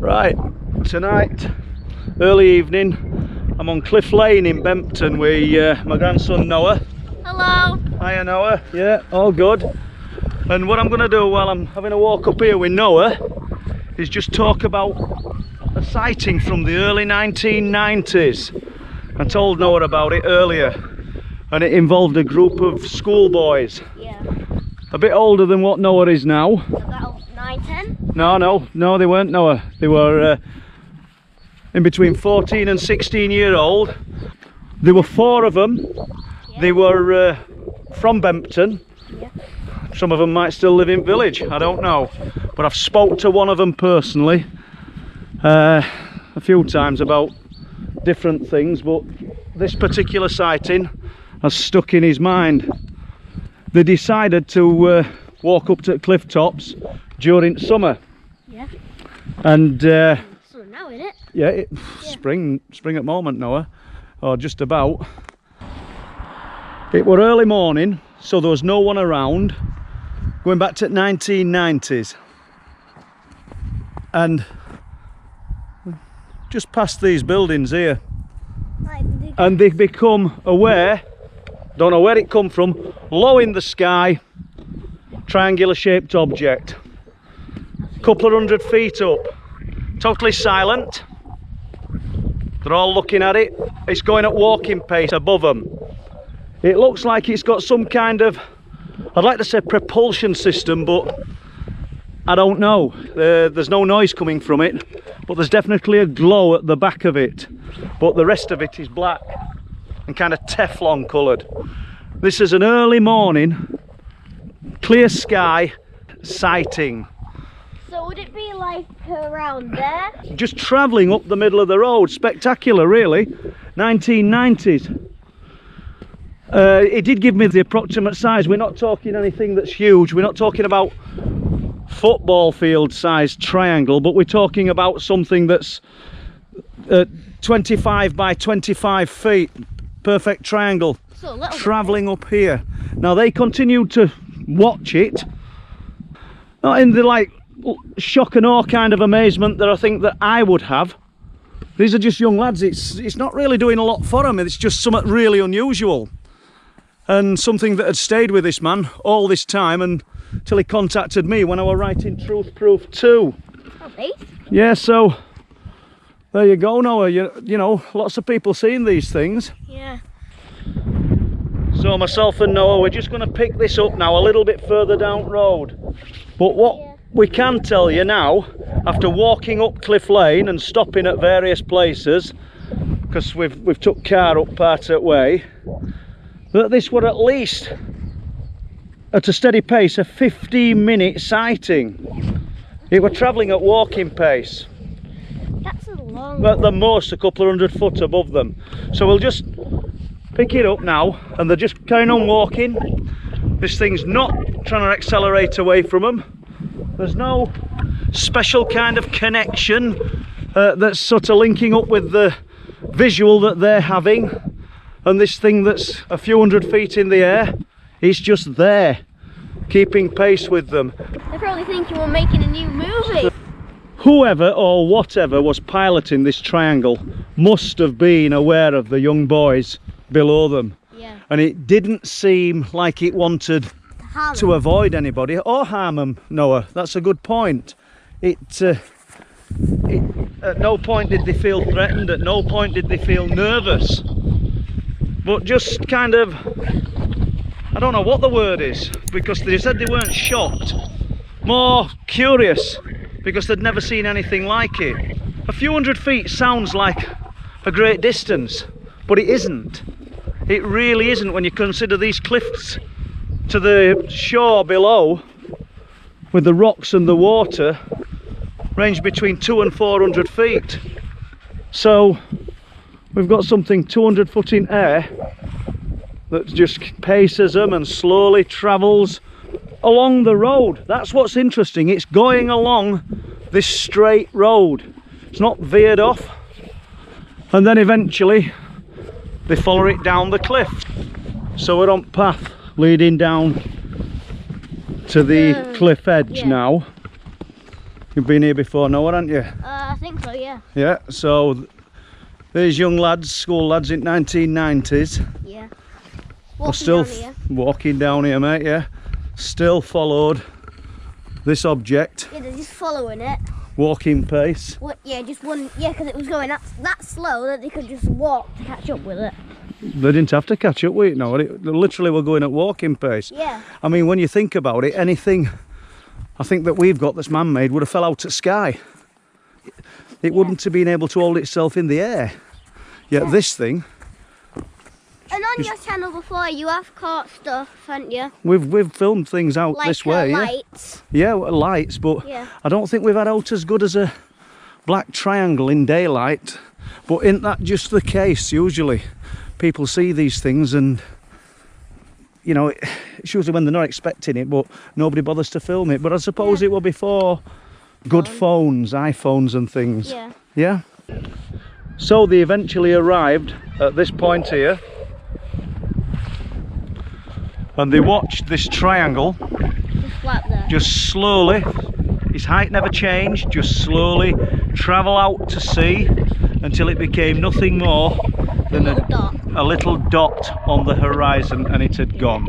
Right, tonight, early evening, I'm on Cliff Lane in Bempton with my grandson Noah. Hello. Hiya Noah, yeah, all good. And what I'm going to do while I'm having a walk up here with Noah is just talk about a sighting from the early 1990s. I told Noah about it earlier, and it involved a group of schoolboys. Yeah. A bit older than what Noah is now. About 9, 10? No, they weren't, Noah. They were in between 14 and 16 year old. There were 4 of them. Yeah. They were from Bempton. Yeah. Some of them might still live in village, I don't know. But I've spoke to one of them personally a few times about different things, but this particular sighting has stuck in his mind. They decided to walk up to cliff tops during summer. Yeah. And So now, isn't it? yeah, spring at the moment, Noah, or just about. It were early morning, so there was no one around, going back to 1990s, and just past these buildings here, and they've become aware, don't know where it come from, low in the sky, triangular shaped object, couple of 100 feet up, totally silent. They're all looking at it. It's going at walking pace above them. It looks like it's got some kind of, I'd like to say propulsion system, but I don't know. There's no noise coming from it, but there's definitely a glow at the back of it. But the rest of it is black and kind of Teflon coloured. This is an early morning, clear sky sighting. So would it be like around there? Just travelling up the middle of the road. Spectacular, really. 1990s. It did give me the approximate size. We're not talking anything that's huge. We're not talking about football field sized triangle, but we're talking about something that's 25 by 25 feet. Perfect triangle. So little Travelling up here. Now they continued to watch it. Not in the like shock and awe kind of amazement that I think that I would have. These are just young lads. It's not really doing a lot for them. It's just something really unusual. And something that had stayed with this man all this time until he contacted me when I was writing Truth Proof 2. Oh, nice. Yeah, so there you go, Noah. You know, lots of people seeing these things. Yeah. So myself and Noah, we're just going to pick this up now a little bit further down road. But what we can tell you now, after walking up Cliff Lane and stopping at various places, because we've took car up part of the way, that this were at least, at a steady pace, a 15-minute sighting. It were travelling at walking pace. That's a long At the most a couple of 100 foot above them. So we'll just pick it up now, and they're just carrying on walking. This thing's not trying to accelerate away from them. There's no special kind of connection that's sort of linking up with the visual that they're having. And this thing that's a few 100 feet in the air, it's just there, keeping pace with them. They're probably thinking we're making a new movie. Whoever or whatever was piloting this triangle must have been aware of the young boys below them. Yeah. And it didn't seem like it wanted to avoid anybody or harm them, Noah. That's a good point. At no point did they feel threatened, at no point did they feel nervous. But just kind of, I don't know what the word is, because they said they weren't shocked. More curious, because they'd never seen anything like it. A few 100 feet sounds like a great distance, but it isn't. It really isn't when you consider these cliffs to the shore below, with the rocks and the water, range between 200 and 400 feet. So we've got something 200 foot in air that just paces them and slowly travels along the road. That's what's interesting. It's going along this straight road. It's not veered off. And then eventually they follow it down the cliff. So we're on path leading down to the cliff edge now. You've been here before, Noah, haven't you? I think so, yeah. Yeah, so these young lads, school lads in 1990s, Yeah. are still walking down here, mate, yeah. Still followed this object, Yeah, they're just following it. walking pace. What? Yeah, just one. Yeah, because it was going that slow that they could just walk to catch up with it. They didn't have to catch up with it, no. They literally were going at walking pace. Yeah. I mean, when you think about it, anything I think that we've got that's man-made would have fell out at sky. It wouldn't have been able to hold itself in the air. Yet this thing... And on your channel before, you have caught stuff, haven't you? We've filmed things out Like this way, lights. Yeah, lights, but Yeah. I don't think we've had out as good as a black triangle in daylight. But isn't that just the case? Usually people see these things and, you know, it's usually when they're not expecting it, but nobody bothers to film it. But I suppose it were before good phones, iPhones and things. Yeah. Yeah? So they eventually arrived at this point here. And they watched this triangle Just flat there. just slowly, its height never changed, just slowly travel out to sea until it became nothing more than a little dot on the horizon, and it had gone.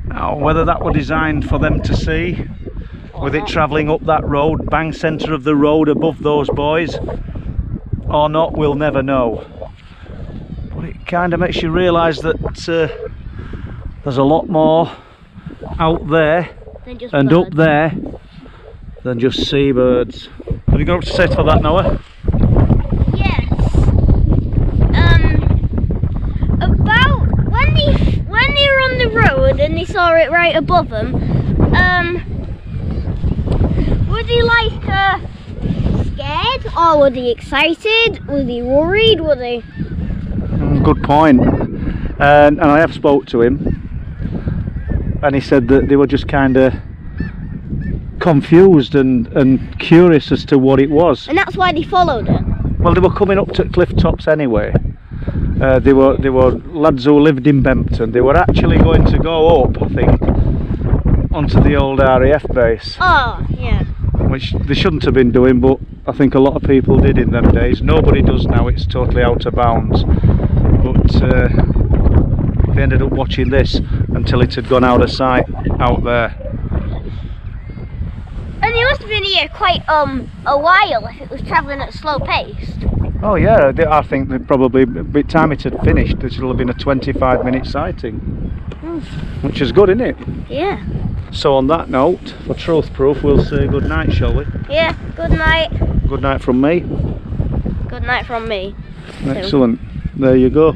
Now, whether that were designed for them to see, with it travelling up that road, bang centre of the road above those boys, or not, we'll never know. But it kind of makes you realise that there's a lot more out there and birds. up there than just seabirds. Have you got up to say for that, Noah? Yes. About when they were on the road and they saw it right above them, were they like scared, or were they excited? Were they worried? Were they? Good point. And I have spoke to him, and he said that they were just kind of confused and curious as to what it was. And that's why they followed it. Well, they were coming up to cliff tops anyway. They were lads who lived in Bempton. They were actually going to go up, I think, onto the old RAF base. Oh, yeah. Which they shouldn't have been doing, but I think a lot of people did in them days. Nobody does now, it's totally out of bounds. But they ended up watching this until it had gone out of sight out there. And it must have been here quite a while if it was travelling at a slow pace. Oh yeah, I think that probably by the time it had finished, this would have been a 25-minute sighting. Which is good, isn't it? Yeah. So on that note, for truth proof, we'll say good night, shall we? Yeah, good night. Good night from me. Good night from me. Excellent. There you go.